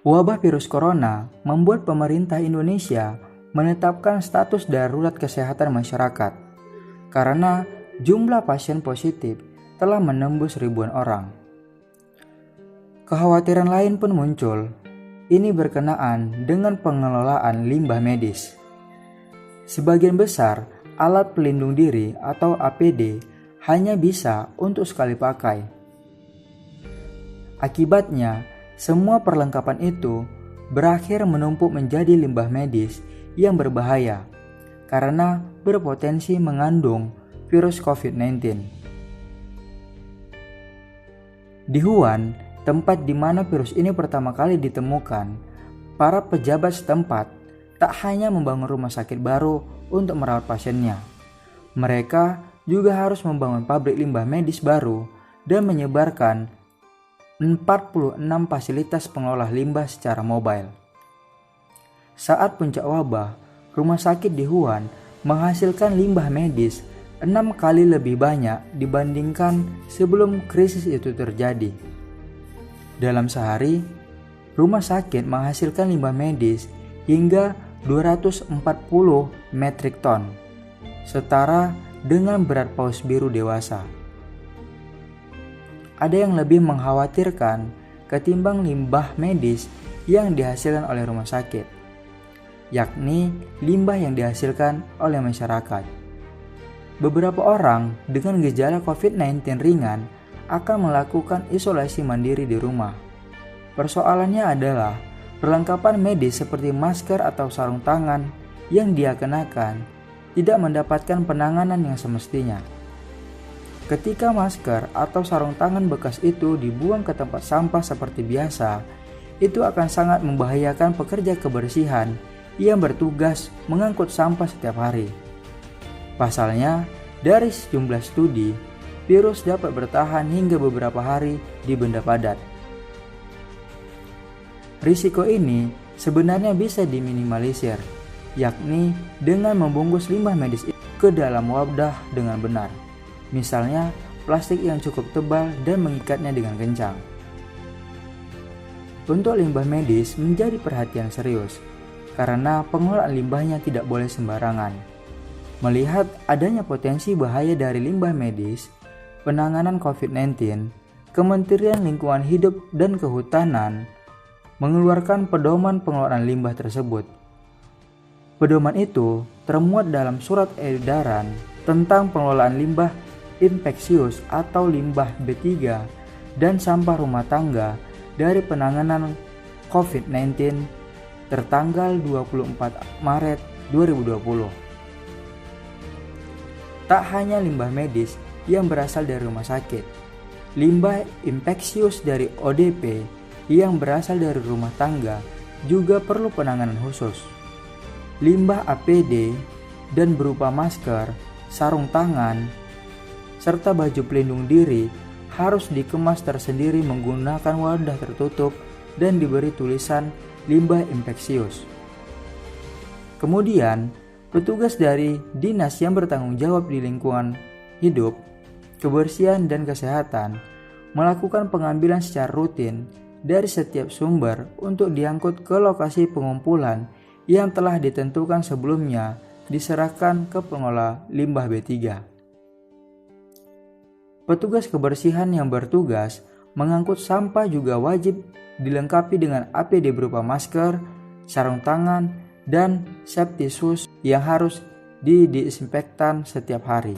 Wabah virus corona membuat pemerintah Indonesia menetapkan status darurat kesehatan masyarakat karena jumlah pasien positif telah menembus ribuan orang. Kekhawatiran lain pun muncul, ini berkenaan dengan pengelolaan limbah medis. Sebagian besar alat pelindung diri atau APD hanya bisa untuk sekali pakai. Akibatnya, semua perlengkapan itu berakhir menumpuk menjadi limbah medis yang berbahaya karena berpotensi mengandung virus COVID-19. Di Wuhan, tempat di mana virus ini pertama kali ditemukan, para pejabat setempat tak hanya membangun rumah sakit baru untuk merawat pasiennya. Mereka juga harus membangun pabrik limbah medis baru dan menyebarkan 46 fasilitas pengolah limbah secara mobile. Saat puncak wabah, rumah sakit di Wuhan menghasilkan limbah medis 6 kali lebih banyak dibandingkan sebelum krisis itu terjadi. Dalam sehari, rumah sakit menghasilkan limbah medis hingga 240 metrik ton, setara dengan berat paus biru dewasa. Ada yang lebih mengkhawatirkan ketimbang limbah medis yang dihasilkan oleh rumah sakit, yakni limbah yang dihasilkan oleh masyarakat. Beberapa orang dengan gejala COVID-19 ringan akan melakukan isolasi mandiri di rumah. Persoalannya adalah perlengkapan medis seperti masker atau sarung tangan yang dia kenakan tidak mendapatkan penanganan yang semestinya. Ketika masker atau sarung tangan bekas itu dibuang ke tempat sampah seperti biasa, itu akan sangat membahayakan pekerja kebersihan yang bertugas mengangkut sampah setiap hari. Pasalnya, dari sejumlah studi, virus dapat bertahan hingga beberapa hari di benda padat. Risiko ini sebenarnya bisa diminimalisir, yakni dengan membungkus limbah medis ke dalam wadah dengan benar. Misalnya, plastik yang cukup tebal dan mengikatnya dengan kencang. Untuk limbah medis menjadi perhatian serius, karena pengelolaan limbahnya tidak boleh sembarangan. Melihat adanya potensi bahaya dari limbah medis, penanganan COVID-19, Kementerian Lingkungan Hidup dan Kehutanan mengeluarkan pedoman pengelolaan limbah tersebut. Pedoman itu termuat dalam surat edaran tentang pengelolaan limbah infeksius atau limbah B3 dan sampah rumah tangga dari penanganan COVID-19 tertanggal 24 Maret 2020. Tak hanya limbah medis yang berasal dari rumah sakit, limbah infeksius dari ODP yang berasal dari rumah tangga juga perlu penanganan khusus. Limbah APD dan berupa masker, sarung tangan, serta baju pelindung diri harus dikemas tersendiri menggunakan wadah tertutup dan diberi tulisan limbah infeksius. Kemudian, petugas dari dinas yang bertanggung jawab di lingkungan hidup, kebersihan dan kesehatan melakukan pengambilan secara rutin dari setiap sumber untuk diangkut ke lokasi pengumpulan yang telah ditentukan sebelumnya diserahkan ke pengelola limbah B3. Petugas kebersihan yang bertugas mengangkut sampah juga wajib dilengkapi dengan APD berupa masker, sarung tangan, dan safety shoes yang harus didisinfektan setiap hari.